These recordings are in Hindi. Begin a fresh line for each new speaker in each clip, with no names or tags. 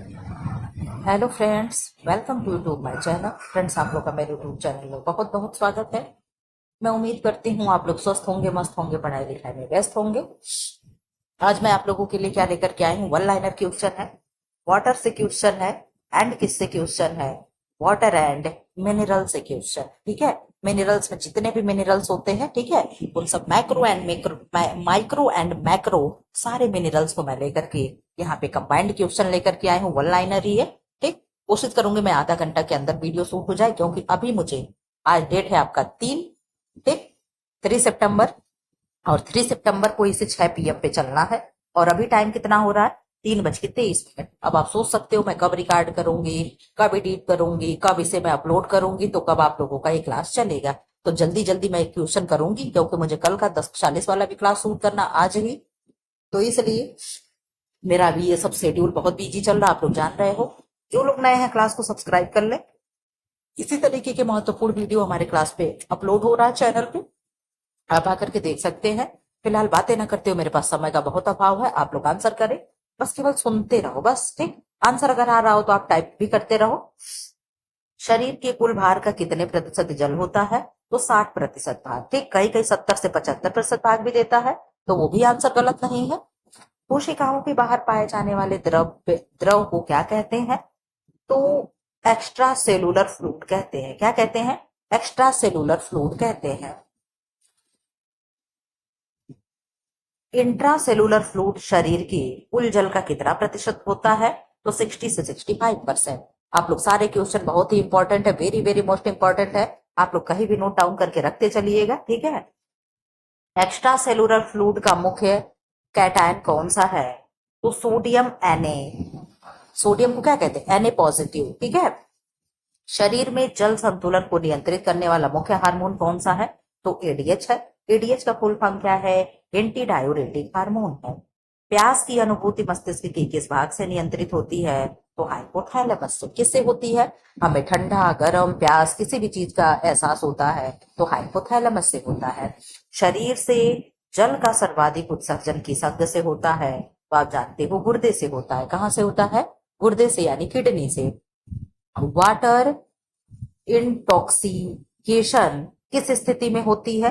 Hello friends, welcome to YouTube my channel. Friends, आप लोग का मेरे यूट्यूब चैनल में बहुत बहुत स्वागत है। मैं उम्मीद करती हूँ आप लोग स्वस्थ होंगे, मस्त होंगे, पढ़ाई लिखाई में व्यस्त होंगे। आज मैं आप लोगों के लिए क्या लेकर के आई हूँ, वन लाइनर क्वेश्चन है, वाटर से क्वेश्चन है, एंड किससे क्वेश्चन है, वाटर एंड मिनरल से क्वेश्चन। ठीक है, मिनरल्स में जितने भी मिनरल्स होते हैं, ठीक है, उन सब माइक्रो एंड मैक्रो सारे मिनरल्स को मैं लेकर के यहाँ पे कंबाइंड क्वेश्चन लेकर के आई हूँ। वन लाइनर ही है। ठीक, कोशिश करूंगी मैं आधा घंटा के अंदर वीडियो शूट हो जाए, क्योंकि अभी मुझे आज डेट है आपका 3, ठीक, 3 सितंबर, और 3 सितंबर को इसे 6 PM पे चलना है। और अभी टाइम कितना हो रहा है, 3:23। अब आप सोच सकते हो मैं कब रिकॉर्ड करूंगी, कब एडिट करूंगी, कब इसे मैं अपलोड करूंगी, तो कब आप लोगों का ये क्लास चलेगा। तो जल्दी जल्दी मैं क्वेश्चन करूंगी, क्योंकि मुझे कल का 10:40 वाला भी क्लास शूट करना आज ही। तो इसलिए मेरा अभी ये सब शेड्यूल बहुत बिजी चल रहा है, आप लोग जान रहे हो। जो लोग नए हैं क्लास को सब्सक्राइब कर ले। इसी तरीके के महत्वपूर्ण वीडियो हमारे क्लास पे अपलोड हो रहा है चैनल पे, आप आकर के देख सकते हैं। फिलहाल बातें ना करते हो, मेरे पास समय का बहुत अभाव है। आप लोग आंसर करें, बस केवल सुनते रहो बस। ठीक, आंसर अगर आ रहा हो तो आप टाइप भी करते रहो। शरीर के कुल भार का कितने प्रतिशत जल होता है, तो 60% भाग। ठीक, कहीं कहीं 70 से 75% भाग भी देता है, तो वो भी आंसर गलत नहीं है। कोशिकाओं के बाहर पाए जाने वाले द्रव को क्या कहते हैं, तो एक्स्ट्रा सेलुलर फ्लूइड कहते हैं। क्या कहते हैं, एक्स्ट्रा सेलुलर फ्लूइड कहते हैं। इंट्रासेलुलर फ्लूइड शरीर के कुल जल का कितना प्रतिशत होता है, तो 60 से 65%। आप लोग सारे क्वेश्चन बहुत ही इंपॉर्टेंट है, वेरी वेरी मोस्ट इंपॉर्टेंट है। आप लोग कहीं भी नोट डाउन करके रखते चलिएगा, ठीक है। एक्स्ट्रा सेलुलर फ्लूइड का मुख्य कैटायन कौन सा है, तो सोडियम Na। सोडियम को क्या कहते हैं, Na+, ठीक है। शरीर में जल संतुलन को नियंत्रित करने वाला मुख्य हार्मोन कौन सा है, तो एडीएच है। एडीएच का फुल फॉर्म क्या है, एंटी डायूरेटिक हार्मोन है। प्यास की अनुभूति मस्तिष्क के किस भाग से नियंत्रित होती है, तो हाइपोथैलेमस से। किससे होती है, हमें ठंडा गर्म प्यास किसी भी चीज का एहसास होता है, तो हाइपोथैलेमस से होता है। शरीर से जल का सर्वाधिक उत्सर्जन किस अंग से होता है, तो आप जानते हो गुर्दे से होता है। कहां से होता है, गुर्दे से, यानी किडनी से। वाटर इंटॉक्सिकेशन किस स्थिति में होती है,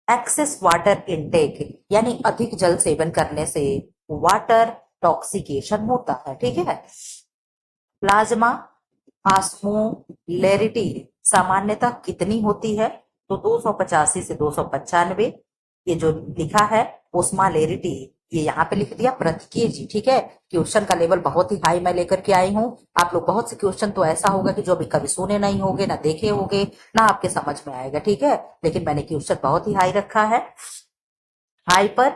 एक्सेस वाटर इनटेक, यानी अधिक जल सेवन करने से वाटर टॉक्सिकेशन होता है, ठीक है। प्लाज्मा ऑस्मोलेरिटी सामान्यतः कितनी होती है, तो 285 से 295। ये जो लिखा है ओस्मालेरिटी, ये यहाँ पे लिख दिया प्रति केजी, ठीक है। क्वेश्चन का लेवल बहुत ही हाई मैं लेकर के आई हूँ। आप लोग बहुत से क्वेश्चन तो ऐसा होगा कि जो अभी कभी सुने नहीं होंगे, ना देखे होंगे, ना आपके समझ में आएगा, ठीक है। लेकिन मैंने क्वेश्चन बहुत ही हाई रखा है। हाइपर,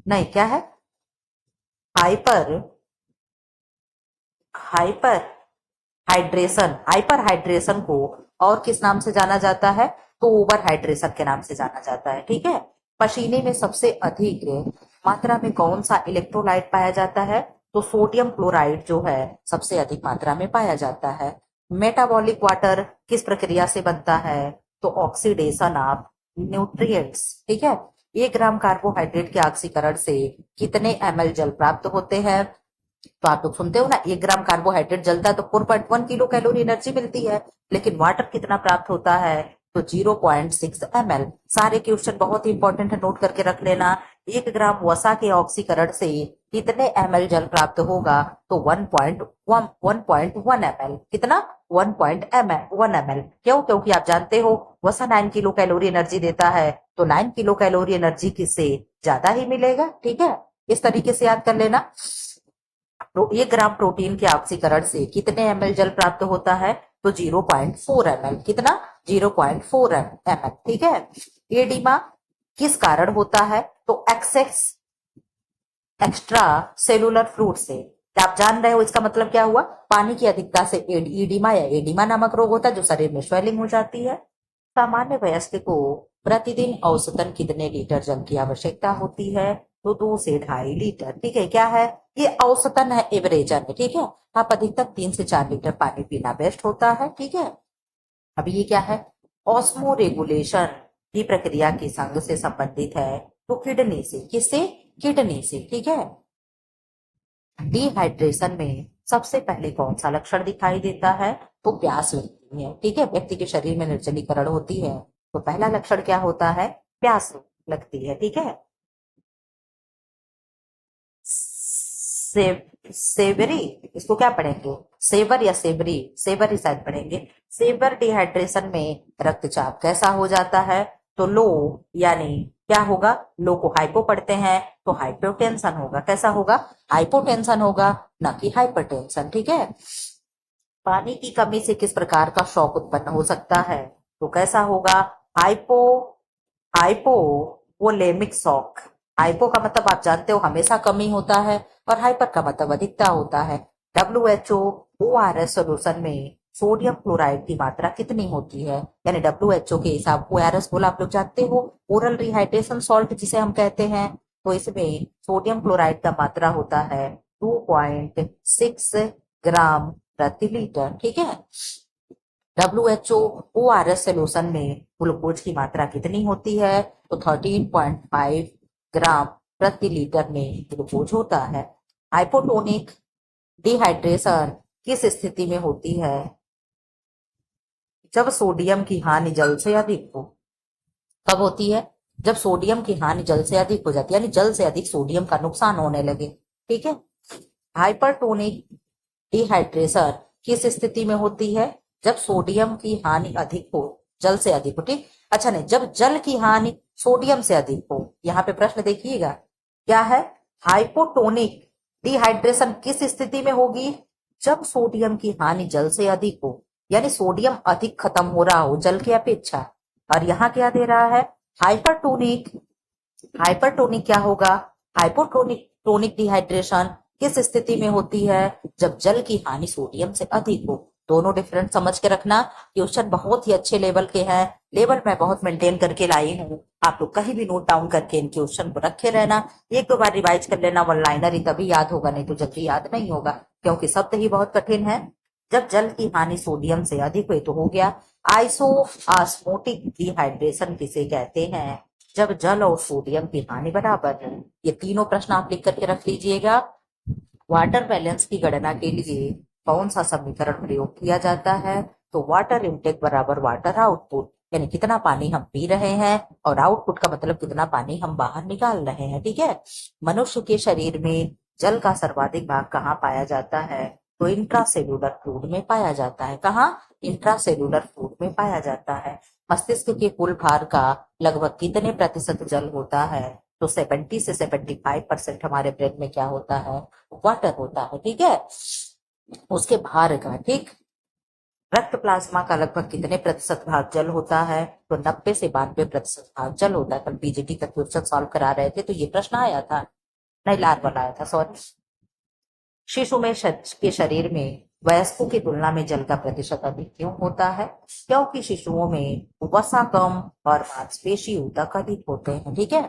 नहीं क्या है, हाइपर, हाइपर हाइपर हाइड्रेशन को और किस नाम से जाना जाता है, तो ओवर हाइड्रेशन के नाम से जाना जाता है, ठीक है। पसीने में सबसे अधिक मात्रा में कौन सा इलेक्ट्रोलाइट पाया जाता है, तो सोडियम क्लोराइड जो है सबसे अधिक मात्रा में पाया जाता है। मेटाबॉलिक वाटर किस प्रक्रिया से बनता है, तो ऑक्सीडेशन ऑफ न्यूट्रिएंट्स, ठीक है। 1 ग्राम कार्बोहाइड्रेट के ऑक्सीकरण से कितने ml जल प्राप्त होते हैं, तो आप लोग सुनते हो ना, 1 ग्राम कार्बोहाइड्रेट जलता है तो 4.1 किलो कैलोरी एनर्जी मिलती है। लेकिन वाटर कितना प्राप्त होता है, तो 0.6 ml। सारे क्वेश्चन बहुत ही इंपॉर्टेंट है, नोट करके रख लेना। 1 ग्राम वसा के ऑक्सीकरण से कितने ml जल प्राप्त होगा, तो 1.1 ml। कितना, 1.1 ml। क्यों, क्योंकि आप जानते हो वसा 9 किलो कैलोरी एनर्जी देता है, तो 9 किलो कैलोरी एनर्जी किससे ज्यादा ही मिलेगा, ठीक है। इस तरीके से याद कर लेना। तो 1 ग्राम प्रोटीन के ऑक्सीकरण से कितने ml जल प्राप्त होता है, तो 0.4 ml। कितना, 0.4 ml, ठीक है। एडिमा किस कारण होता है, तो एक्सेस एक्स्ट्रा सेलुलर फ्लूइड से। क्या आप जान रहे हो इसका मतलब क्या हुआ, पानी की अधिकता से एडिमा या एडिमा नामक रोग होता है, जो शरीर में स्वेलिंग हो जाती है। सामान्य वयस्क को प्रतिदिन औसतन कितने लीटर जल की आवश्यकता होती है, तो 2 से 2.5 लीटर, ठीक है। क्या है, ये औसतन है, एवरेजन है, ठीक है। आप अधिकतम 3 से 4 लीटर पानी पीना बेस्ट होता है, ठीक है। अब ये क्या है, ऑस्मो रेगुलेशन की प्रक्रिया किस अंग से संबंधित है, तो किडनी से। किससे, किडनी से, ठीक है। डिहाइड्रेशन में सबसे पहले कौन सा लक्षण दिखाई देता है? तो प्यास लगती है, ठीक है। व्यक्ति के शरीर में निर्जलीकरण होती है, तो पहला लक्षण क्या होता है? प्यास लगती है, ठीक है। सेवरी, इसको क्या पढ़ेंगे? सेवर या सेवरी? सेवर ही शायद पढ़ेंगे। सेवर डिहाइड्रेशन में रक्तचाप कैसा हो जाता है? तो लो, यानी क्या होगा? लो को हाइपो पढ़ते हैं तो हाइपोटेंशन होगा। कैसा होगा? हाइपोटेंशन होगा, ना कि हाइपरटेंशन, ठीक है। पानी की कमी से किस प्रकार का शॉक उत्पन्न हो सकता है? तो कैसा होगा? Hypo hypovolemic shock. हाइपो का मतलब आप जानते हो हमेशा कमी होता है, और हाइपर का मतलब अधिकता होता है। WHO ORS सोल्यूशन में सोडियम क्लोराइड की मात्रा कितनी होती है? यानी WHO के हिसाब, ORS बोला आप लोग जानते हो, ओरल रिहाइड्रेशन सॉल्ट जिसे हम कहते हैं। तो इसमें सोडियम क्लोराइड का मात्रा होता है 2.6 ग्राम प्रति लीटर, ठीक है। WHO ORS सोल्यूशन में ग्लूकोज की मात्रा कितनी होती है? तो 13.5 ग्राम प्रति लीटर में ग्लूकोज होता है। हाइपोटोनिक डिहाइड्रेशन किस स्थिति में होती है? जब सोडियम की हानि जल से अधिक हो। कब होती है? जब सोडियम की हानि जल से अधिक हो जाती है, यानी जल से अधिक सोडियम का नुकसान होने लगे, ठीक है। हाइपरटोनिक डिहाइड्रेशन किस स्थिति में होती है? जब सोडियम की हानि अधिक हो, जल से अधिक हो, ठीक। अच्छा, नहीं, जब जल की हानि सोडियम से अधिक हो। यहाँ पे प्रश्न देखिएगा क्या है? हाइपोटोनिक डिहाइड्रेशन किस स्थिति में होगी? जब सोडियम की हानि जल से अधिक हो, यानी सोडियम अधिक खत्म हो रहा हो जल की अपेक्षा। और यहाँ क्या दे रहा है? हाइपरटोनिक। हाइपरटोनिक क्या होगा? हाइपोटोनिक टोनिक डिहाइड्रेशन किस स्थिति में होती है? जब जल की हानि सोडियम से अधिक हो। दोनों डिफरेंट समझ के रखना। क्वेश्चन बहुत ही अच्छे लेवल के हैं, लेवल मैं बहुत मेंटेन करके लाई हूँ। आप लोग कहीं भी नोट डाउन करके इन क्वेश्चन को रखे रहना। एक दो बार रिवाइज कर लेना, वन लाइनर ही तभी याद होगा, नहीं तो जल्दी याद नहीं होगा, क्योंकि शब्द ही बहुत कठिन है। जब जल की हानि सोडियम से अधिक हुई तो हो गया आइसो ऑस्मोटिक डिहाइड्रेशन किसे कहते हैं? जब जल और सोडियम की हानि बराबर है। ये तीनों प्रश्न आप लिख करके रख लीजिएगा। वाटर बैलेंस की गणना के लिए कौन सा समीकरण प्रयोग किया जाता है? तो वाटर इनटेक बराबर वाटर आउटपुट, यानी कितना पानी हम पी रहे हैं, और आउटपुट का मतलब कितना पानी हम बाहर निकाल रहे हैं, ठीक है। मनुष्य के शरीर में जल का सर्वाधिक भाग कहाँ पाया जाता है? तो इंट्रासेल्यूलर फ्लूइड में पाया जाता है। कहाँ? इंट्रासेल्यूलर फ्लूइड में पाया जाता है। मस्तिष्क के कुल भार का लगभग कितने प्रतिशत जल होता है? तो 70 से 75% हमारे ब्रेन में क्या होता है? वाटर होता है, ठीक है। उसके भार का, ठीक। रक्त प्लाज्मा का लगभग कितने प्रतिशत भाग जल होता है? तो 90 से 92% भाग जल होता है। कल पीजीटी का क्वेश्चन सॉल्व करा रहे थे तो ये प्रश्न आया था, नहीं लार्वल आया था, सॉरी। शिशु में के शरीर में वयस्कों की तुलना में जल का प्रतिशत अधिक क्यों होता है? क्योंकि शिशुओं में वसा कम और मांसपेशी ऊतक अधिक होते हैं, ठीक है।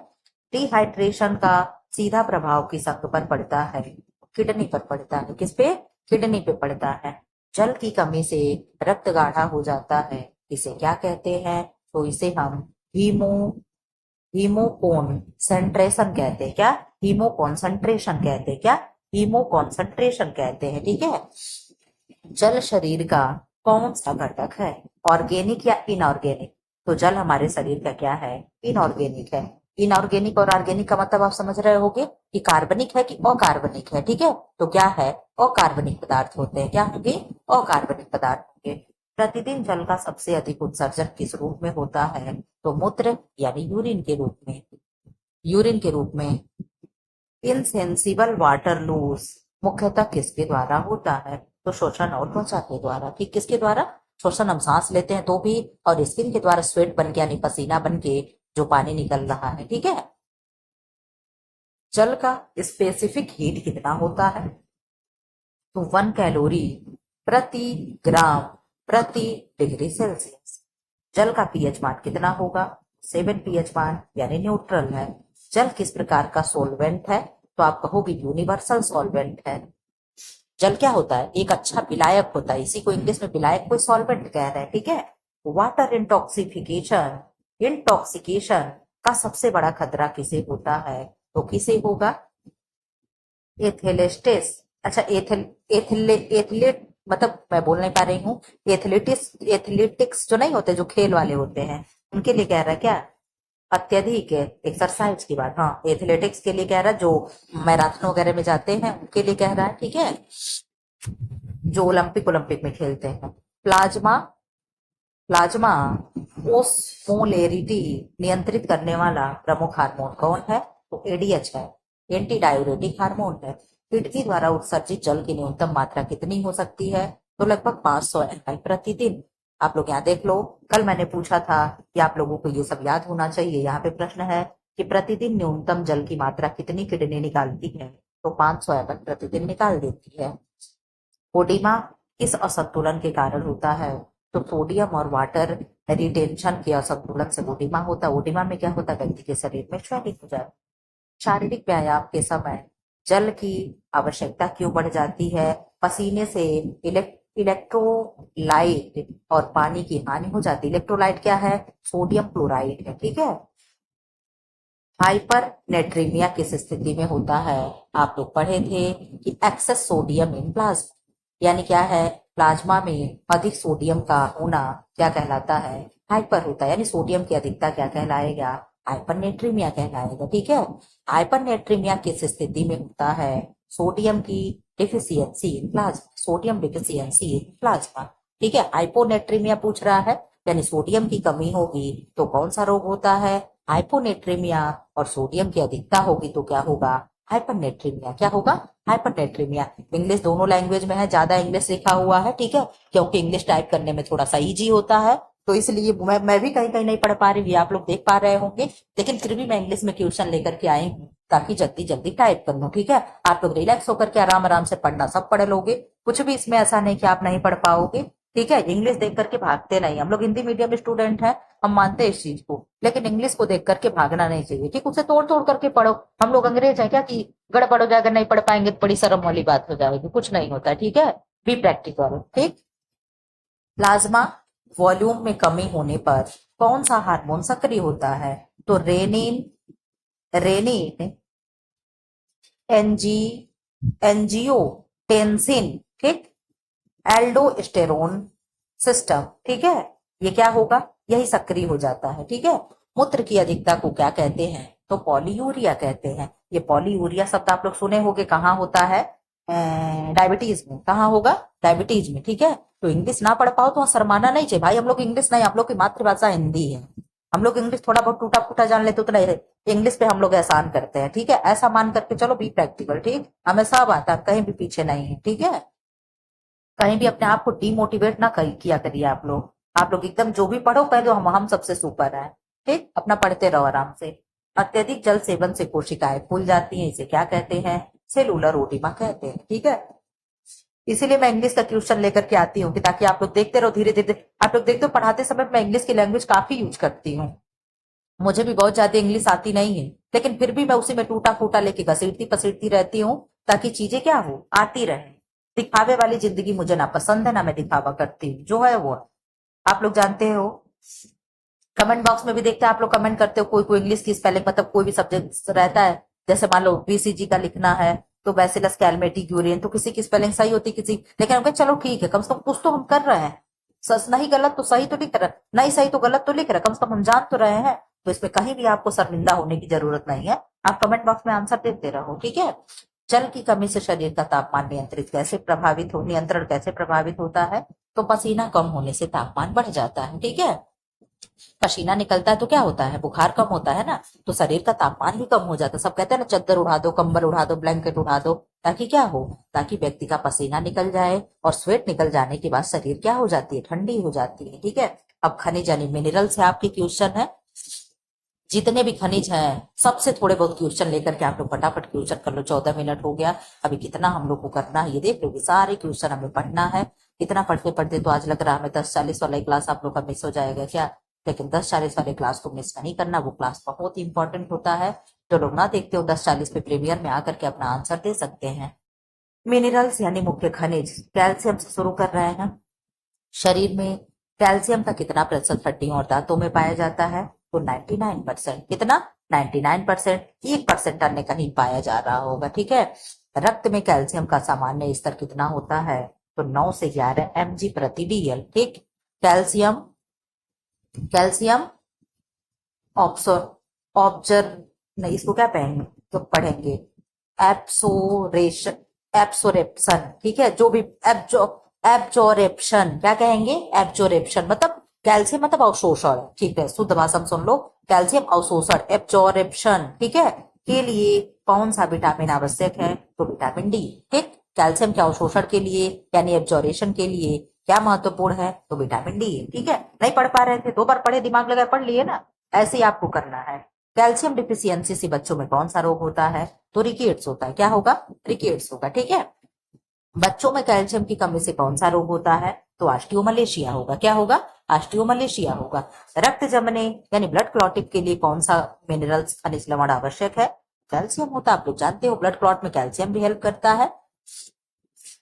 डिहाइड्रेशन का सीधा प्रभाव किस अंग पर पड़ता है? किडनी पर पड़ता है। किस पे? किडनी पे पड़ता है। जल की कमी से रक्त गाढ़ा हो जाता है, इसे क्या कहते हैं? तो इसे हम हीमो हीमो कॉन्सेंट्रेशन कहते हैं। क्या? हीमो कॉन्सेंट्रेशन कहते हैं। क्या? हीमो कॉन्सेंट्रेशन कहते हैं, ठीक है। जल शरीर का कौन सा घटक है? ऑर्गेनिक या इनऑर्गेनिक? तो जल हमारे शरीर का क्या है? इनऑर्गेनिक है। इनऑर्गेनिक और ऑर्गेनिक का मतलब आप समझ रहे होगे कि कार्बनिक है कि अकार्बनिक है, ठीक है। तो क्या है? अकार्बनिक पदार्थ होते हैं। क्या होंगे? अकार्बनिक पदार्थ होंगे। प्रतिदिन जल का सबसे अधिक उत्सर्जन किस रूप में होता है? तो मूत्र यानी यूरिन के रूप में। यूरिन के रूप में। इनसेंसिबल वाटर लॉस मुख्यतः किसके द्वारा होता है? तो श्वसन और त्वचा के द्वारा, ठीक। किसके द्वारा? श्वसन हम सांस लेते हैं तो भी, और स्किन के द्वारा स्वेट बन के यानी पसीना बन के जो पानी निकल रहा है, ठीक है। जल का स्पेसिफिक हीट कितना होता है? तो 1 कैलोरी प्रति ग्राम प्रति डिग्री सेल्सियस। जल का पीएच मान कितना होगा? 7 पीएच मान, यानी न्यूट्रल है। जल किस प्रकार का सॉल्वेंट है? तो आप कहोगे यूनिवर्सल सॉल्वेंट है। जल क्या होता है? एक अच्छा विलायक होता है, इसी को इंग्लिश में विलायक को सॉल्वेंट कह रहे हैं, ठीक है। वाटर इंटॉक्सिफिकेशन इंटॉक्सिकेशन का सबसे बड़ा खतरा किसे होता है? तो किसे होगा? एथेलेस्टेस अच्छा, एथलेट मतलब मैं बोल नहीं पा रही हूँ। एथलेटिक्स जो नहीं होते, जो खेल वाले होते हैं, उनके लिए कह रहा है क्या? अत्यधिक एक्सरसाइज की बात, हाँ, एथलेटिक्स के लिए कह रहा है, जो मैराथन वगैरह में जाते हैं उनके लिए कह रहा है, ठीक है, जो ओलंपिक ओलंपिक में खेलते हैं। प्लाज्मा, प्लाज्मा ओस्मोलेरिटी नियंत्रित करने वाला प्रमुख हार्मोन कौन है? तो एडीएच है, एंटी डायूरेटिक हार्मोन है। किडनी द्वारा उत्सर्जित जल की न्यूनतम मात्रा कितनी हो सकती है? तो लगभग 500 ml प्रतिदिन। आप लोग यहाँ देख लो, कल मैंने पूछा था कि आप लोगों को ये सब याद होना चाहिए। यहाँ पे प्रश्न है कि प्रतिदिन न्यूनतम जल की मात्रा कितनी किडनी निकालती है? तो 500 ml प्रतिदिन निकाल देती है। ओडिमा किस असंतुलन के कारण होता है? तो सोडियम और वाटर रिटेंशन के असंतुलन से ओडिमा होता है। ओडिमा में क्या होता है? व्यक्ति के शरीर में क्षैनिक हो जाए। शारीरिक व्यायाम के समय जल की आवश्यकता क्यों बढ़ जाती है? पसीने से इलेक्ट्रोलाइट और पानी की हानि हो जाती है। इलेक्ट्रोलाइट क्या है? सोडियम क्लोराइड है, ठीक है। हाइपर नेट्रीमिया किस स्थिति में होता है? आप लोग पढ़े थे कि एक्सेस सोडियम इन प्लाज्मा, यानी क्या है? प्लाज्मा में अधिक सोडियम का होना क्या कहलाता है? हाइपर होता है, यानी सोडियम की अधिकता क्या कहलाएगा? हाइपरनेट्रीमिया कहलाएगा, ठीक है। हाइपरनेट्रीमिया किस स्थिति में होता है? सोडियम की deficiency in plasma, sodium deficiency in plasma, ठीक है। हाइपोनेट्रीमिया पूछ रहा है, यानी सोडियम की कमी होगी तो कौन सा रोग होता है? हाइपोनेट्रीमिया। और सोडियम की अधिकता होगी तो क्या होगा? हाइपरनेट्रीमिया। क्या होगा? हाइपरनेट्रीमिया। इंग्लिश दोनों लैंग्वेज में है, ज्यादा इंग्लिश लिखा हुआ है, ठीक है, क्योंकि इंग्लिश टाइप करने में थोड़ा सा इजी होता है, तो इसलिए मैं भी कहीं कहीं नहीं पढ़ पा रही हूँ, आप लोग देख पा रहे होंगे, लेकिन फिर भी मैं इंग्लिश में ट्यूशन लेकर के आई हूँ ताकि जल्दी जल्दी टाइप कर लूँ, ठीक है। आप लोग रिलैक्स होकर के आराम आराम से पढ़ना, सब पढ़ लोगे, कुछ भी इसमें ऐसा नहीं कि आप नहीं पढ़ पाओगे, ठीक है। इंग्लिश देख करके भागते नहीं, हम लोग हिंदी मीडियम स्टूडेंट हैं, हम मानते हैं इस चीज को, लेकिन इंग्लिश को देख करके भागना नहीं चाहिए, ठीक, उसे तोड़ तोड़ करके पढ़ो। हम लोग अंग्रेज हैं क्या कि गड़बड़ हो जाएगा, नहीं पढ़ पाएंगे तो बड़ी शर्म वाली बात हो जाएगी, कुछ नहीं होता है, ठीक है। बी प्रैक्टिकल, ठीक। प्लाज्मा वॉल्यूम में कमी होने पर कौन सा हार्मोन सक्रिय होता है? तो रेनिन, रेनिन, एनजी एंजियोटेंसिन, ठीक, एल्डोस्टेरोन सिस्टम, ठीक है, ये क्या होगा? यही सक्रिय हो जाता है, ठीक है। मूत्र की अधिकता को क्या कहते हैं? तो पॉलीयूरिया कहते हैं। ये पॉलीयूरिया शब्द आप लोग सुने होंगे, कहाँ होता है? डायबिटीज में। कहाँ होगा? डायबिटीज में, ठीक है। तो इंग्लिश ना पढ़ पाओ तो शर्माना नहीं चाहिए भाई, हम लोग इंग्लिश नहीं, हम लोग की मातृभाषा हिंदी है, हम लोग इंग्लिश थोड़ा बहुत टूटा फूटा जान लेते उतना ही इंग्लिश पे हम लोग एहसान करते हैं, ठीक है, ऐसा मान करके चलो, बी प्रैक्टिकल, ठीक, हमें सब आता है, कहीं भी पीछे नहीं है, ठीक है। कहीं भी अपने आप को डिमोटिवेट ना किया करिए आप लोग एकदम जो भी पढ़ो पहले हम सबसे सुपर है, ठीक, अपना पढ़ते रहो आराम से। अत्यधिक जल सेवन से कोशिकाएं फूल जाती हैं, इसे क्या कहते हैं? सेलुलर ओडिमा कहते हैं, ठीक है। इसीलिए मैं इंग्लिश का ट्यूशन लेकर के आती हूँ कि ताकि आप लोग देखते रहो, धीरे धीरे आप लोग देखते हो पढ़ाते समय मैं इंग्लिश की लैंग्वेज काफी यूज करती हूँ, मुझे भी बहुत ज्यादा इंग्लिश आती नहीं है, लेकिन फिर भी मैं उसी में टूटा फूटा लेके घसीटती पसीटती रहती हूँ ताकि चीजें क्या हो, आती रहे। दिखावे वाली जिंदगी मुझे ना पसंद है, ना मैं दिखावा करती हूँ, जो है वो है। आप लोग जानते हो, कमेंट बॉक्स में भी देखते हैं आप लोग कमेंट करते हो, कोई कोई इंग्लिश की स्पेलिंग, मतलब कोई भी सब्जेक्ट रहता है, जैसे मान लो बीसीजी का लिखना है तो बैसिलस कैलमेटी यूरियन, तो किसी की स्पेलिंग सही होती किसी, लेकिन हम कहे चलो ठीक है, कम से कम कुछ तो हम कर रहे हैं, सच नहीं गलत तो सही तो लिख रहे, नहीं सही तो गलत तो लिख रहे, कम से कम हम जान तो रहे हैं, तो इसमें कहीं भी आपको शर्मिंदा होने की जरूरत नहीं है, आप कमेंट बॉक्स में आंसर देते रहो, ठीक है। जल की कमी से शरीर का तापमान नियंत्रण कैसे प्रभावित होता है? तो पसीना कम होने से तापमान बढ़ जाता है, ठीक है। पसीना निकलता है तो क्या होता है? बुखार कम होता है ना, तो शरीर का तापमान भी कम हो जाता है। सब कहते हैं ना, चादर उड़ा दो, कंबल उड़ा दो, ब्लैंकेट उड़ा दो, ताकि क्या हो? ताकि व्यक्ति का पसीना निकल जाए, और स्वेट निकल जाने के बाद शरीर क्या हो जाती है? ठंडी हो जाती है, ठीक है। अब खनिज यानी मिनरल से आपकी क्वेश्चन है, जितने भी खनिज हैं सबसे थोड़े बहुत क्वेश्चन लेकर के आप लोग फटाफट क्वेश्चन कर लो, 14 मिनट हो गया, अभी कितना हम लोग को करना है ये देख लो, सारे क्वेश्चन हमें पढ़ना है। इतना पढ़ते पढ़ते तो आज लग रहा है हमें 10:40 वाला क्लास आप लोग का मिस हो जाएगा क्या? लेकिन 10:40 वाले क्लास को मिस नहीं करना, वो क्लास बहुत इंपॉर्टेंट होता है। जो लोग ना देखते हो 10:40 पे प्रीमियर में आकर के अपना आंसर दे सकते हैं। मिनरल्स यानी मुख्य खनिज, कैल्शियम से शुरू कर रहे हैं। शरीर में कैल्शियम का कितना प्रतिशत हड्डियों और दांतों में पाया जाता है? तो 99%। कितना? 99%। 1% अन्य कहीं पाया जा रहा होगा, ठीक है। रक्त में कैल्शियम का सामान्य स्तर कितना होता है? तो 9 से 11 mg प्रति dl। ठीक, कैल्शियम कैल्शियम ऑब्सो ऑब्जर नहीं, इसको क्या पढ़ेंगे तो पढ़ेंगे एब्सोरेशन एब्सोरेप्शन। ठीक है, जो भी एब्जॉर्प्शन क्या कहेंगे? एब्जॉर्प्शन मतलब कैल्शियम मतलब अवशोषण। ठीक है, शुद्ध भाषा में सुन लो, कैल्शियम अवशोषण एब्जॉर्प्शन, ठीक है, के लिए कौन सा विटामिन आवश्यक है? तो विटामिन डी। ठीक, कैल्शियम के अवशोषण के लिए यानी एब्जॉर्प्शन के लिए क्या महत्वपूर्ण है? तो विटामिन डी। ठीक है, नहीं पढ़ पा रहे थे, 2 बार पढ़े, दिमाग लगाए पढ़ लिए ना, ऐसे ही आपको करना है। कैल्शियम डिफिशियंसी से बच्चों में कौन सा रोग होता है? तो रिकेट्स होता है। क्या होगा? रिकेट्स होगा। ठीक है, बच्चों में कैल्शियम की कमी से कौन सा रोग होता है? तो ऑस्टियोमलेशिया होगा। क्या होगा? ऑस्टियोमलेशिया होगा। रक्त जमने यानी ब्लड क्लॉटिंग के लिए कौन सा मिनरल्स खनिज लवण आवश्यक है? कैल्शियम होता है। आप लोग जानते हो ब्लड क्लॉट में कैल्शियम भी हेल्प करता है।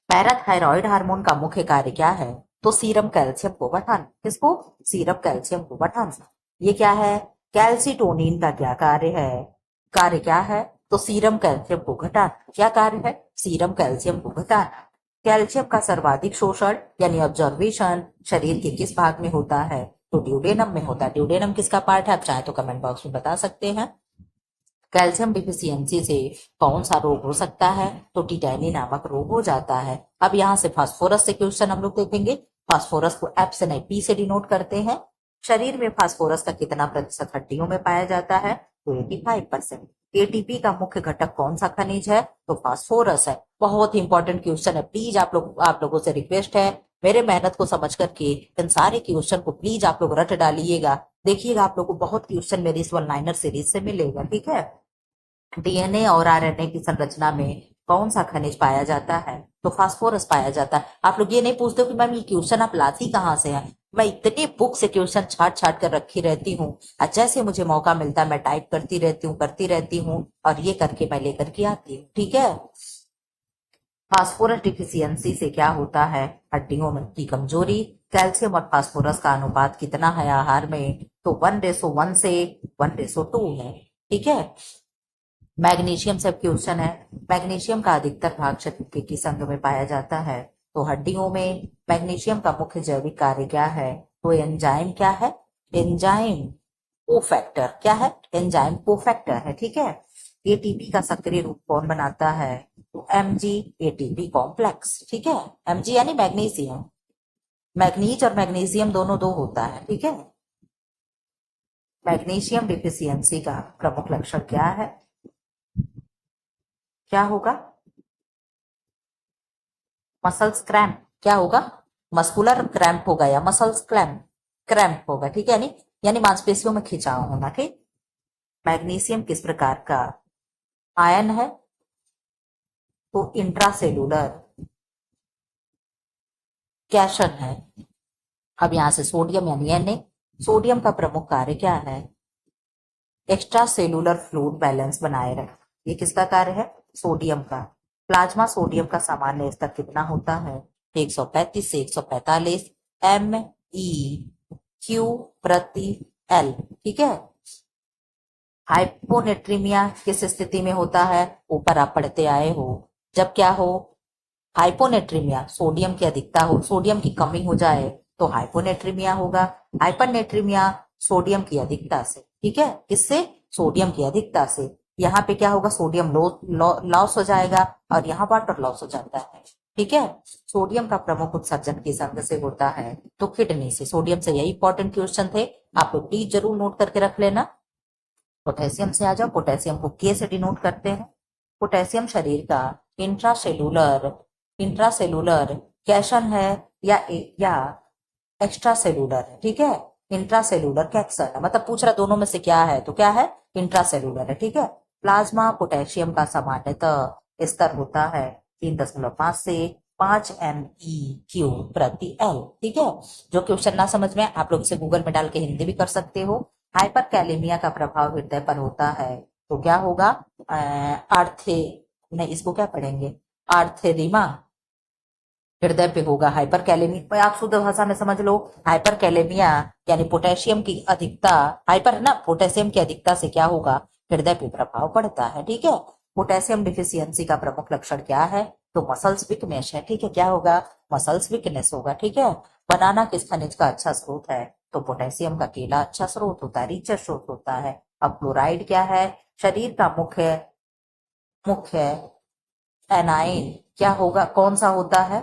पैराथायरॉइड हार्मोन का मुख्य कार्य क्या है? तो सीरम कैल्शियम को बढ़ाना। किसको? सीरम कैल्शियम को बढ़ाना। ये क्या है? कैल्सिटोनिन का क्या कार्य है? कार्य क्या है? तो सीरम कैल्शियम को घटाना। क्या कार्य है? सीरम कैल्शियम को घटाना। कैल्शियम का सर्वाधिक शोषण यानी ऑब्जर्वेशन शरीर के किस भाग में होता है? तो ड्यूडेनम में होता है। ड्यूडेनम किसका पार्ट है? आप चाहे तो कमेंट बॉक्स में बता सकते हैं। कैल्शियम डिफिशियंसी से कौन सा रोग हो सकता है? तो टिटैनी नामक रोग हो जाता है। अब यहाँ से फास्फोरस से क्वेश्चन हम लोग देखेंगे। फास्फोरस को एफ से नहीं पी से डिनोट करते हैं। शरीर में फास्फोरस का कितना प्रतिशत हड्डियों में पाया जाता है? तो 85%। एटीपी का मुख्य घटक कौन सा खनिज है? तो फास्फोरस है। बहुत ही इंपॉर्टेंट क्वेश्चन है, प्लीज आप लोगों से रिक्वेस्ट है, मेरे मेहनत को समझ करके इन सारे क्वेश्चन को प्लीज आप लोग रट डालिएगा। देखिएगा आप लोग को बहुत क्वेश्चन मेरी इस वन लाइनर सीरीज से मिलेगा। ठीक है, डीएनए और आरएनए की संरचना में कौन सा खनिज पाया जाता है? तो फास्फोरस पाया जाता है। आप लोग ये नहीं पूछते हो कि मैम ये क्वेश्चन आप लाती कहाँ से है? मैं इतनी बुक से क्वेश्चन छाट छाट कर रखी रहती हूँ, और जैसे मुझे मौका मिलता है मैं टाइप करती रहती हूँ और ये करके मैं लेकर के आती हूँ। ठीक है, फास्फोरस डिफिशियंसी से क्या होता है? हड्डियों में की कमजोरी। कैल्शियम और फास्फोरस का अनुपात कितना है आहार में? तो 1:1 से 1:2 है। ठीक है, मैग्नीशियम से क्वेश्चन है। मैग्नीशियम का अधिकतर भाग शरीर के किस अंग में पाया जाता है? तो हड्डियों में। मैग्नीशियम का मुख्य जैविक कार्य क्या है? तो एंजाइम क्या है? Enzyme cofactor. क्या है? एंजाइम कोफैक्टर है। ठीक है, एटीपी का सक्रिय रूप कौन बनाता है? तो एमजी एटीपी कॉम्प्लेक्स। ठीक है, एमजी यानी मैग्नीशियम। मैग्नीज और मैग्नीशियम दोनों दो होता है। ठीक है, मैग्नीशियम डिफिशियंसी का प्रमुख लक्षण क्या है? क्या होगा? Muscles cramp. क्या होगा? मस्कुलर क्रैम्प होगा या मसल्स क्रैम्प होगा। ठीक है, यानी मांसपेशियों में खिंचाव होना। ठीक, मैग्नीशियम किस प्रकार का आयन है? तो इंट्रासेलुलर कैशन है। अब यहां से सोडियम यानी Na। सोडियम का प्रमुख कार्य क्या है? एक्स्ट्रा सेलुलर फ्लूइड बैलेंस बनाए रख। ये किसका कार्य है? सोडियम का। प्लाज्मा सोडियम का सामान्य स्तर कितना होता है? 135 से 145 MEQ प्रति L। ठीक है, हाइपोनेट्रीमिया किस स्थिति में होता है? ऊपर आप पढ़ते आए हो, जब क्या हो? हाइपोनेट्रीमिया, सोडियम की अधिकता हो, सोडियम की कमी हो जाए तो हाइपोनेट्रीमिया होगा। हाइपरनेट्रीमिया सोडियम की अधिकता से। ठीक है, किससे? सोडियम की अधिकता से। यहाँ पे क्या होगा? सोडियम लॉस हो जाएगा और यहाँ वाटर लॉस हो जाता है। ठीक है, सोडियम का प्रमुख उत्सर्जन किस अंग से होता है? तो किडनी से। सोडियम से यही इंपॉर्टेंट क्वेश्चन थे, आप लोग प्लीज जरूर नोट करके रख लेना। पोटेशियम से आ जाओ। पोटेशियम को के से डिनोट करते हैं। पोटेशियम शरीर का इंट्रासेलुलर कैशन है या एक्स्ट्रा सेलुलर है। ठीक है, इंट्रासेलुलर कैक्सन है, मतलब पूछ रहा दोनों में से क्या है? तो क्या है? इंट्रासेलुलर है। ठीक है, प्लाज्मा पोटेशियम का सामान्यतः स्तर होता है 3.5 से 5 MEQ प्रति L। ठीक है, जो क्वेश्चन ना समझ में आप लोग इसे गूगल में डाल के हिंदी भी कर सकते हो। हाइपर कैलेमिया का प्रभाव हृदय पर होता है तो क्या होगा? आर्थे नहीं, इसको क्या पढ़ेंगे? आर्थेरिमा हृदय पे होगा। हाइपर कैलेमिया आप शुद्ध भाषा में समझ लो, हाइपर कैलेमिया यानी पोटेशियम की अधिकता, हाइपर है ना, पोटेशियम की अधिकता से क्या होगा? हृदय पे प्रभाव पड़ता है। ठीक है, पोटेशियम डिफिशियंसी का प्रमुख लक्षण क्या है? तो मसल्स वीकनेस है, ठीक है। क्या होगा? मसल्स वीकनेस होगा, ठीक है। बनाना किस खनिज का अच्छा स्रोत है? तो पोटेशियम का केला अच्छा स्रोत होता है, रिच स्रोत होता है। अब क्लोराइड क्या है? शरीर का मुख्य मुख्य एनाइन क्या होगा? कौन सा होता है?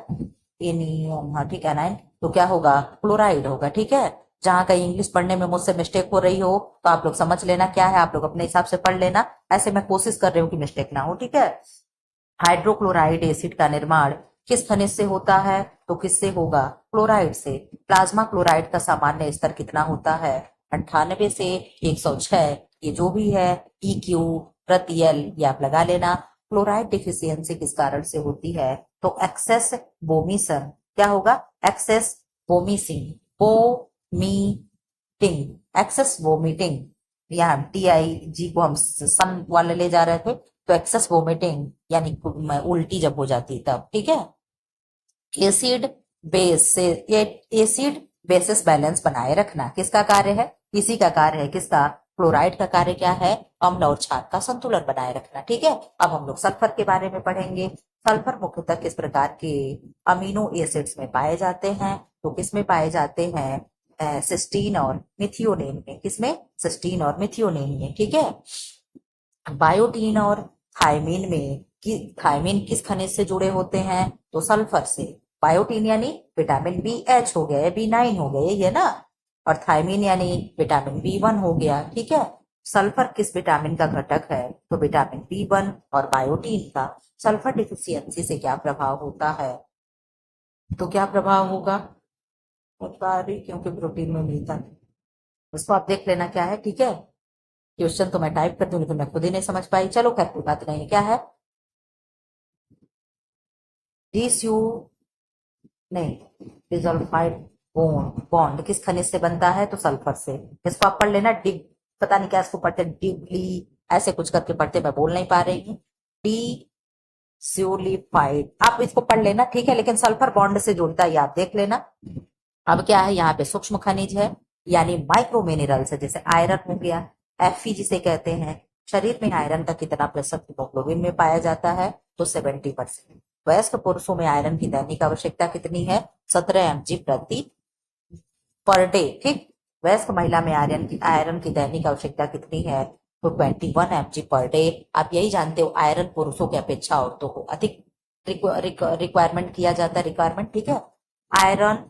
एनियम, हाँ ठीक है, एनाइन। तो क्या होगा? क्लोराइड होगा, ठीक है। जहां कहीं इंग्लिश पढ़ने में मुझसे मिस्टेक हो रही हो तो आप लोग समझ लेना क्या है, आप लोग अपने हिसाब से पढ़ लेना। ऐसे मैं कोशिश कर रही हूँ कि मिस्टेक ना हो, ठीक है। हाइड्रोक्लोराइड एसिड का निर्माण किस खनिज से होता है? तो किससे होगा? क्लोराइड से। प्लाज्मा क्लोराइड का सामान्य स्तर कितना होता है? 98 से 106। ये जो भी है EQ प्रति एल ये आप लगा लेना। क्लोराइड डिफिशियंसी किस कारण से होती है? तो एक्सेस वोमिशन। क्या होगा? Excess vomiting, vomiting, excess vomiting. यहाँ TIG को हम सन वाले ले जा रहे थे, तो एक्सेस वोमिटिंग यानी उल्टी जब हो जाती तब, ठीक है। एसिड बेस से एसिड बेसिस बैलेंस बनाए रखना किसका कार्य है? इसी का कार्य है। किसका? क्लोराइड का कार्य क्या है? अम्ल और क्षार का संतुलन बनाए रखना, ठीक है। अब हम लोग सल्फर के बारे में पढ़ेंगे। सल्फर मुख्यतः किस प्रकार के अमीनो एसिड्स में पाए जाते हैं? तो किसमें पाए जाते हैं? सिस्टीन और मिथियोनिन में। किसमें? सिस्टीन और मिथियोनिन में, ठीक है। बायोटीन और थायमीन में थायमीन किस खनिज से जुड़े होते हैं? तो सल्फर से। बायोटीन यानी विटामिन BH हो गया, B9 हो गया, ये ना। और थायमीन यानी विटामिन B1 हो गया, ठीक है। सल्फर किस विटामिन का घटक है? तो विटामिन B1। और बायोटीन का सल्फर डिफिशियंसी से क्या प्रभाव होता है? तो क्या प्रभाव होगा? बता रही क्योंकि प्रोटीन में मिलता है। उसको आप देख लेना क्या है, ठीक है। क्वेश्चन तो मैं टाइप कर दूं लेकिन मैं खुद ही नहीं समझ पाई। चलो खैर कोई बात नहीं। क्या है? डिसयू नहीं, डिसल्फाइड बॉन्ड बॉन्ड किस खनिज से बनता है? तो सल्फर से। इसको आप पढ़ लेना। डिग, पता नहीं क्या इसको पढ़ते, डिगली ऐसे कुछ करके पढ़ते, मैं बोल नहीं पा रही हूँ। डी स्यूलिफाइड आप इसको पढ़ लेना, ठीक है। लेकिन सल्फर बॉन्ड से जुड़ता है ये आप देख लेना। अब क्या है? यहाँ पे सूक्ष्म खनिज है यानी माइक्रो मिनरल्स है, जैसे आयरन हो गया, Fe जिसे कहते हैं। शरीर में आयरन का कितना प्रतिशत हीमोग्लोबिन में पाया जाता है? तो 70%। वयस्क पुरुषों में आयरन की दैनिक आवश्यकता कितनी है? 17 mg प्रति पर डे, ठीक। वयस्क महिला में आयरन की दैनिक आवश्यकता कितनी है? तो 21 mg पर डे। आप यही जानते हो आयरन पुरुषों की अपेक्षा औरतों को अधिक रिक्वायरमेंट किया जाता है, रिक्वायरमेंट, ठीक है। आयरन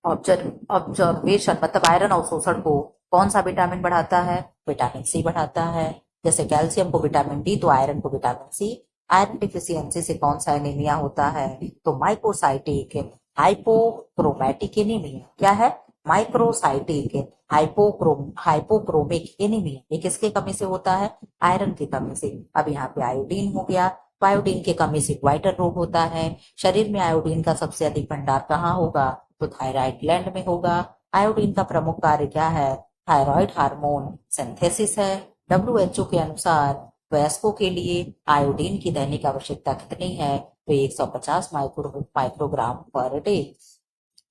ऑब्जर्वेशन मतलब आयरन अवशोषण को कौन सा विटामिन बढ़ाता है? विटामिन सी बढ़ाता है। जैसे कैल्शियम को विटामिन डी तो आयरन को विटामिन सी। आयरन डिफिशियंसी से कौन सा एनीमिया होता है? तो माइक्रोसाइटिक हाइपोक्रोमैटिक एनीमिया। क्या है? Microcytic hypochromic anaemia. ये किसके कमी से होता है? आयरन की कमी से। अब यहाँ पे आयोडीन हो गया, तो आयोडीन की कमी से ग्वाइटर रोग होता है। शरीर में आयोडीन का सबसे अधिक भंडार कहाँ होगा? तो थायराइड ग्लैंड में होगा। आयोडीन का प्रमुख कार्य क्या है? थायराइड हार्मोन सिंथेसिस है। WHO के अनुसार वयस्कों के लिए आयोडीन की दैनिक आवश्यकता कितनी है? तो 150 माइक्रोग्राम पर डे।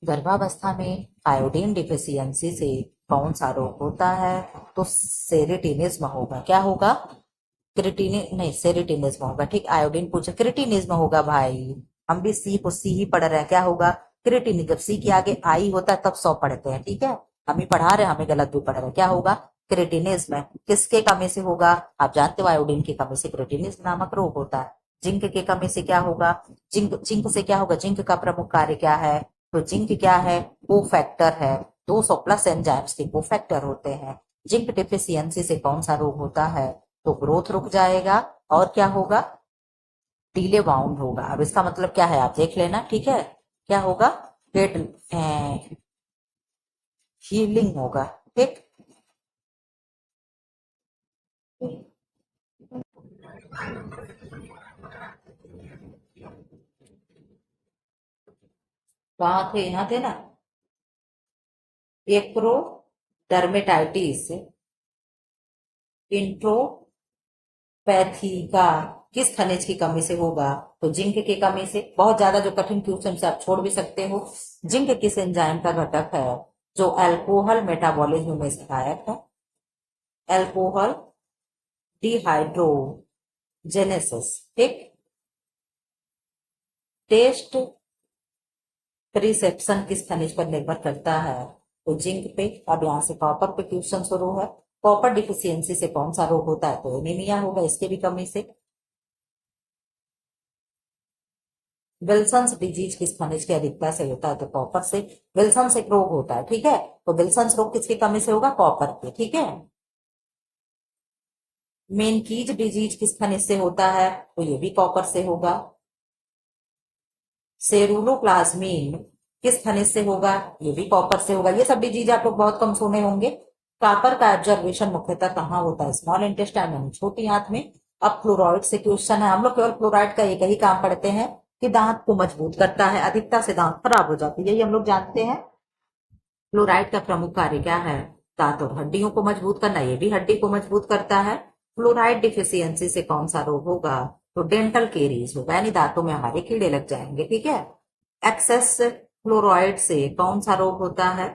गर्भावस्था में आयोडीन डिफिशियंसी से कौन सा रोग होता है? तो सेरेटिनिज्म होगा। क्या होगा? क्रिटिनि नहीं, सेरेटिनिज्म होगा, ठीक। आयोडीन पूछा, क्रिटिनिज्म होगा भाई। हम भी सी को सी ही पढ़ रहे हैं। क्या होगा? क्रिटिनिज्म। जब सी के आगे आई होता है तब 100 पढ़ते हैं, ठीक है। हम ही पढ़ा रहे हैं, हमें गलत भी पढ़ रहे हैं। क्या होगा? क्रिटिनिज्म। किसके कमी से होगा? आप जानते हो आयोडीन की कमी से क्रिटिनिज्म नामक रोग होता है। जिंक की कमी से क्या होगा? जिंक जिंक से क्या होगा? जिंक का प्रमुख कार्य क्या है? तो जिंक क्या है? कोफैक्टर है। 200+ एंजाइम्स के कोफैक्टर होते हैं। जिंक डिफिशियंसी से कौन सा रोग होता है? तो ग्रोथ रुक जाएगा। और क्या होगा? डीले बाउंड होगा। अब इसका मतलब क्या है आप देख लेना, ठीक है। क्या होगा? पेट हीलिंग होगा, ठीक। कहाँ थे? यहाँ थे ना। एक्रो डर्मेटाइटिस इंट्रोपैथी का किस खनिज की कमी से होगा? तो जिंक की कमी से। बहुत ज्यादा जो कठिन क्वेश्चन से आप छोड़ भी सकते हो। जिंक किस एंजाइम का घटक है जो अल्कोहल मेटाबॉलिज्म में सहायक है? अल्कोहल डिहाइड्रो जेनेसिस, ठीक। टेस्ट रिसेप्शन किस खनिज पर निर्भर करता है? तो जिंक पे। अब यहाँ से कॉपर पे क्वेश्चन शुरू है। कॉपर डिफिशियंसी से कौन सा रोग होता है? तो एनीमिया होगा, इसके भी कमी से। विल्सन्स डिजीज किस खनिज की अधिकता से होता है? तो कॉपर से। विल्सन्स एक रोग होता है, ठीक है। तो विल्सन्स रोग किसकी कमी से होगा? कॉपर के, ठीक है। मेनकीज डिजीज किस खनिज से होता है? तो ये भी कॉपर से होगा। सेरुलोप्लाज्मिन किस खनिज से होगा? ये भी कॉपर से होगा। ये सब डिजीज आप लोग बहुत कम सुने होंगे। कॉपर का एब्जॉर्बेशन मुख्यतः कहाँ होता है? स्मॉल इंटेस्टाइन यानी छोटी आंत में। अब फ्लोराइड से क्वेश्चन है। हम लोग केवल फ्लोराइड का एक ही काम पढ़ते हैं कि दांत को मजबूत करता है, अधिकता से दांत खराब हो जाती है, यही हम लोग जानते हैं। फ्लोराइड का प्रमुख कार्य क्या है? दांत और हड्डियों को मजबूत करना, ये भी हड्डी को मजबूत करता है। फ्लोराइड डिफिशियंसी से कौन सा रोग होगा? तो डेंटल केरीज होगा, यानी दांतों में हमारे कीड़े लग जाएंगे, ठीक है। एक्सेस फ्लोराइड से कौन सा रोग होता है?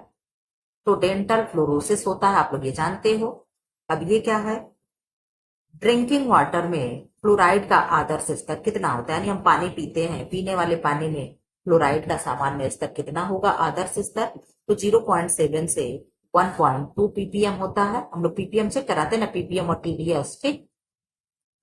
तो डेंटल फ्लोरोसिस होता है, आप लोग ये जानते हो। अब ये क्या है? ड्रिंकिंग वाटर में फ्लोराइड का आदर्श स्तर कितना होता है? यानी हम पानी पीते हैं, पीने वाले पानी में फ्लोराइड का सामान्य स्तर कितना होगा? आदर्श स्तर। तो 0.7 से 1.2 पीपीएम होता है। हम लोग पीपीएम से कराते हैं ना, पीपीएम और टीडीएस, ठीक।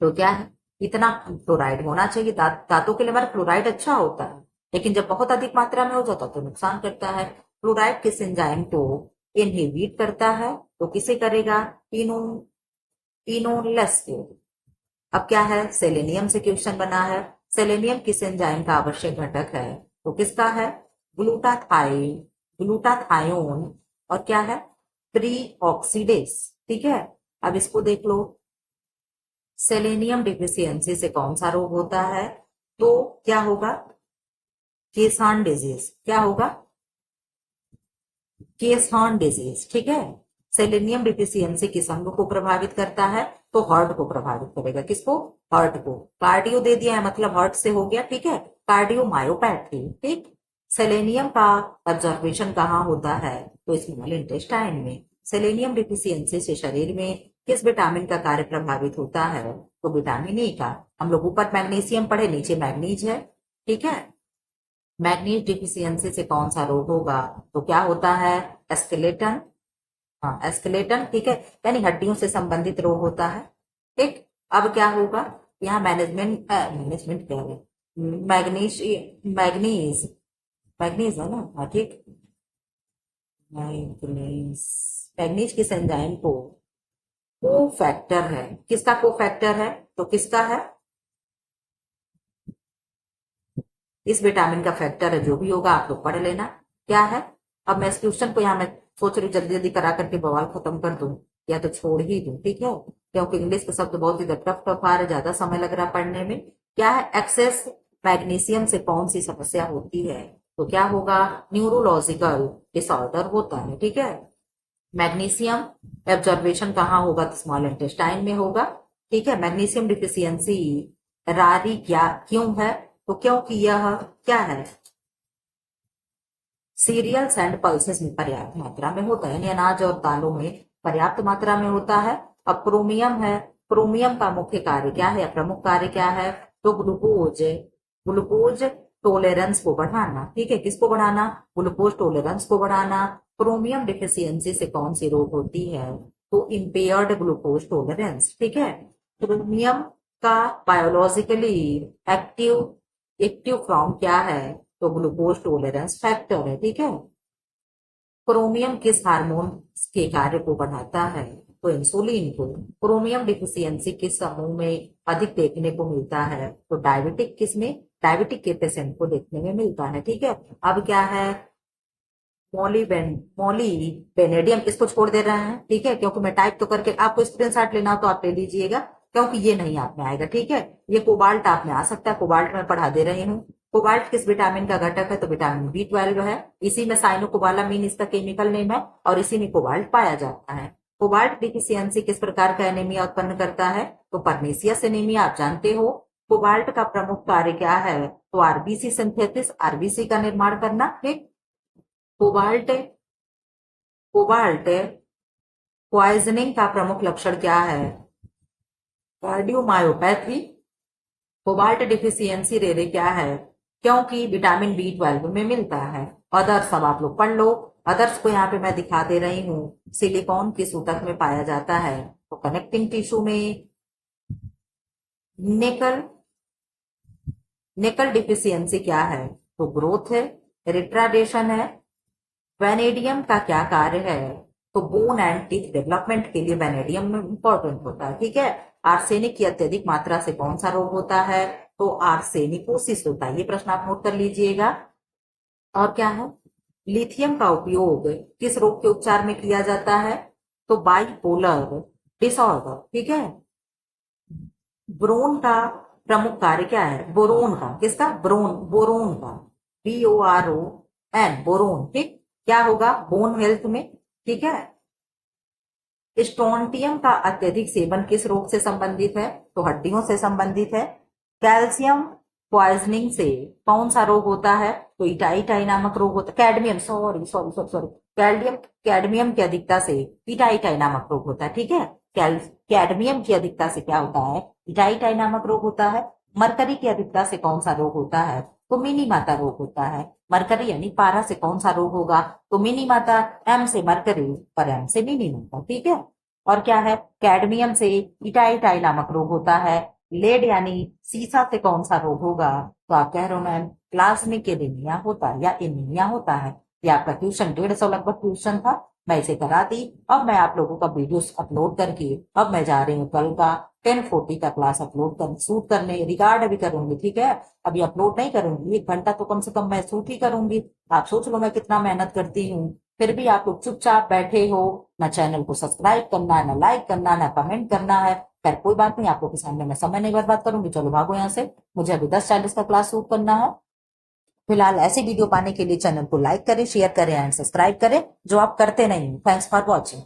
तो क्या है? इतना फ्लोराइड होना चाहिए। दांतों के लिए हमारा फ्लोराइड अच्छा होता है, लेकिन जब बहुत अधिक मात्रा में हो जाता है तो नुकसान करता है। फ्लोराइड किस एंजाइम को इनहिबिट करता है? तो किसे करेगा? इनोलेस को। अब क्या है? सेलेनियम से क्वेश्चन बना है। सेलेनियम किस एंजाइम का आवश्यक घटक है? तो किसका है? Glutathione, glutathione. और क्या है? प्री ऑक्सीडेस, ठीक है। अब इसको देख लो। सेलेनियम डिफिशियंसी से कौन सा रोग होता है? तो क्या होगा? केसान डिजीज। क्या होगा? केसान डिजीज, ठीक है। सेलेनियम डिफिशियंसी किस अंग को प्रभावित करता है? तो हार्ट को प्रभावित करेगा। किसको? हार्ट को। कार्डियो दे दिया है, मतलब हार्ट से हो गया, ठीक है। कार्डियोमायोपैथी, ठीक। सेलेनियम का एब्जॉर्बेशन कहाँ होता है? तो स्मॉल इंटेस्टाइन में। सेलेनियम डिफिशियंसी से शरीर में किस विटामिन का कार्य प्रभावित होता है? तो विटामिन ए का। हम लोग ऊपर मैग्नीशियम पढ़े, नीचे मैग्नीज है, ठीक है। मैग्नीज डिफिशियंसी से कौन सा रोग होगा? तो क्या होता है? एस्केलेटन। हाँ, एस्केलेटन, ठीक है, यानी हड्डियों से संबंधित रोग होता है, ठीक। अब क्या होगा? यहाँ मैनेजमेंट मैनेजमेंट क्या है? मैग्नीज, मैग्नीज, मैग्नीज है ना, हाँ ठीक। मैग्नीज, मैग्नीज किस एंजाइम को को फैक्टर है? किसका को फैक्टर है? तो किसका है? इस विटामिन का फैक्टर है, जो भी होगा आप लोग पढ़ लेना क्या है। अब मैं इस क्वेश्चन को यहाँ मैं सोच रही हूँ जल्दी जल्दी करा करके बवाल खत्म कर दूं, या तो छोड़ ही दूं, ठीक है, क्योंकि इंग्लिश के शब्द बहुत ही टफ टफ आ रहे, ज्यादा समय लग रहा पढ़ने में। क्या है? एक्सेस मैग्नीशियम से कौन सी समस्या होती है? तो क्या होगा? न्यूरोलॉजिकल डिसऑर्डर होता है, ठीक है। मैग्नीशियम एब्जॉर्बेशन कहाँ होगा? तो स्मॉल इंटेस्टाइन में होगा, ठीक है। मैग्नीशियम डिफिशियंसी रारी क्या क्यों है? तो क्योंकि यह क्या है? सीरियल्स एंड पल्सेस में पर्याप्त मात्रा में होता है, यानी अनाज और दालों में पर्याप्त मात्रा में होता है। अब क्रोमियम है। क्रोमियम का मुख्य कार्य क्या है, प्रमुख कार्य क्या है? तो ग्लूकोज, ग्लूकोज टोलेरेंस को बढ़ाना, ठीक है। किसको बढ़ाना? ग्लूकोज टोलेरेंस को बढ़ाना। क्रोमियम डिफिशियंसी से कौन सी रोग होती है? तो इम्पेयर्ड ग्लूकोज टोलेरेंस, ठीक है। क्रोमियम का बायोलॉजिकली एक्टिव एक्टिव फॉर्म क्या है? तो ग्लूकोज टोलेरेंस फैक्टर है, ठीक है। क्रोमियम किस हार्मोन के कार्य को बढ़ाता है? तो इंसुलिन को। क्रोमियम डिफिशियंसी किस समूह में अधिक देखने को मिलता है? तो डायबिटिक, किसमें? डायबिटिक के पेशेंट को देखने में मिलता है, ठीक है। अब क्या है? मॉली बेनेडियम, इसको छोड़ दे रहे हैं, ठीक है, क्योंकि मैं टाइप तो करके आपको स्क्रीनशॉट लेना हो तो आप ले लीजिएगा, क्योंकि ये नहीं आप में आएगा, ठीक है। ये कोबाल्ट आप में आ सकता है, कोबाल्ट में पढ़ा दे रही हूँ। कोबाल्ट किस विटामिन का घटक है? तो विटामिन B12 है। इसी में साइनोकोबालामीन इसका केमिकल नेम है, और इसी में कोबाल्ट पाया जाता है। कोबाल्ट डिफिशियंसी किस प्रकार का एनीमिया उत्पन्न करता है? तो परनीसियस एनीमिया, आप जानते हो। कोबाल्ट का प्रमुख कार्य क्या है? तो आरबीसी सिंथेसिस, आरबीसी का निर्माण करना, ठीक। कोबाल्ट कोबाल्ट पॉइजनिंग का प्रमुख लक्षण क्या है? कार्डियोमायोपैथी, कोबाल्ट डिफिशियंसी रे रे क्या है? क्योंकि विटामिन B12 में मिलता है। अदर्स अब आप लोग पढ़ लो। अदर्स को यहाँ पे मैं दिखा दे रही हूँ। सिलिकॉन किस ऊतक में पाया जाता है? तो कनेक्टिंग टिश्यू में। निकल निकल डिफिशियंसी क्या है? तो ग्रोथ है, रिट्राडेशन है। वेनेडियम का क्या कार्य है? तो बोन एंड टीथ डेवलपमेंट के लिए वेनेडियम इंपॉर्टेंट होता है, ठीक है। आर्सेनिक की अत्यधिक मात्रा से कौन सा रोग होता है? तो आर्सेनिकोसिस होता है। ये प्रश्न आप नोट कर लीजिएगा। और क्या है? लिथियम का उपयोग किस रोग के उपचार में किया जाता है? तो बाइपोलर डिसऑर्डर, ठीक है। ब्रोन का प्रमुख कार्य क्या है? बोरोन का, किसका? बोरोन का, BORON, बोरोन, ठीक। क्या होगा बोन हेल्थ में? ठीक है। स्ट्रोंटियम का अत्यधिक सेवन किस रोग से संबंधित है? तो हड्डियों से संबंधित है। कैल्शियम पॉइजनिंग से कौन सा रोग होता है? तो इटाइटाई नामक रोग होता है। Cadmium, sorry sorry sorry sorry, cadmium की अधिकता से इटाइटाई नामक रोग होता है, ठीक है। कैडमियम की अधिकता से क्या होता है? इटाइटाई नामक रोग होता है। मरकरी की अधिकता से कौन सा रोग होता है? तो मिनी माता रोग होता है। मरकरी यानी पारा से कौन सा रोग होगा? तो मिनी माता। एम से मरकरी पर एम से मिनी माता, ठीक है। और क्या है? कैडमियम से इटाइटाई नामक रोग होता है। लेड यानी सीसा से कौन सा रोग होगा? तो आप कह रहे हो मैम प्लाज्मिक एनीमिया होता है या एनीमिया होता है। या आपका ट्यूशन 150 लगभग ट्यूशन था, मैं इसे करा दी। अब मैं आप लोगों का वीडियोस अपलोड करके अब मैं जा रही हूँ कल का 10:40 का क्लास अपलोड कर शूट करने, रिकॉर्ड भी करूंगी, ठीक है। अभी अपलोड नहीं करूंगी, 1 घंटा तो कम से कम मैं शूट ही करूंगी। आप सोच लो मैं कितना मेहनत करती हूँ। फिर भी आप लोग चुपचाप बैठे हो। ना चैनल को सब्सक्राइब करना है, ना लाइक करना, ना कमेंट करना है। खैर कोई बात नहीं, आप लोग के सामने मैं समय नहीं बर्बाद करूंगी। चलो भागो यहाँ से, मुझे अभी 10:40 का क्लास शूट करना है। फिलहाल ऐसे वीडियो पाने के लिए चैनल को लाइक करें, शेयर करें एंड सब्सक्राइब करें, जो आप करते नहीं। Thanks for watching.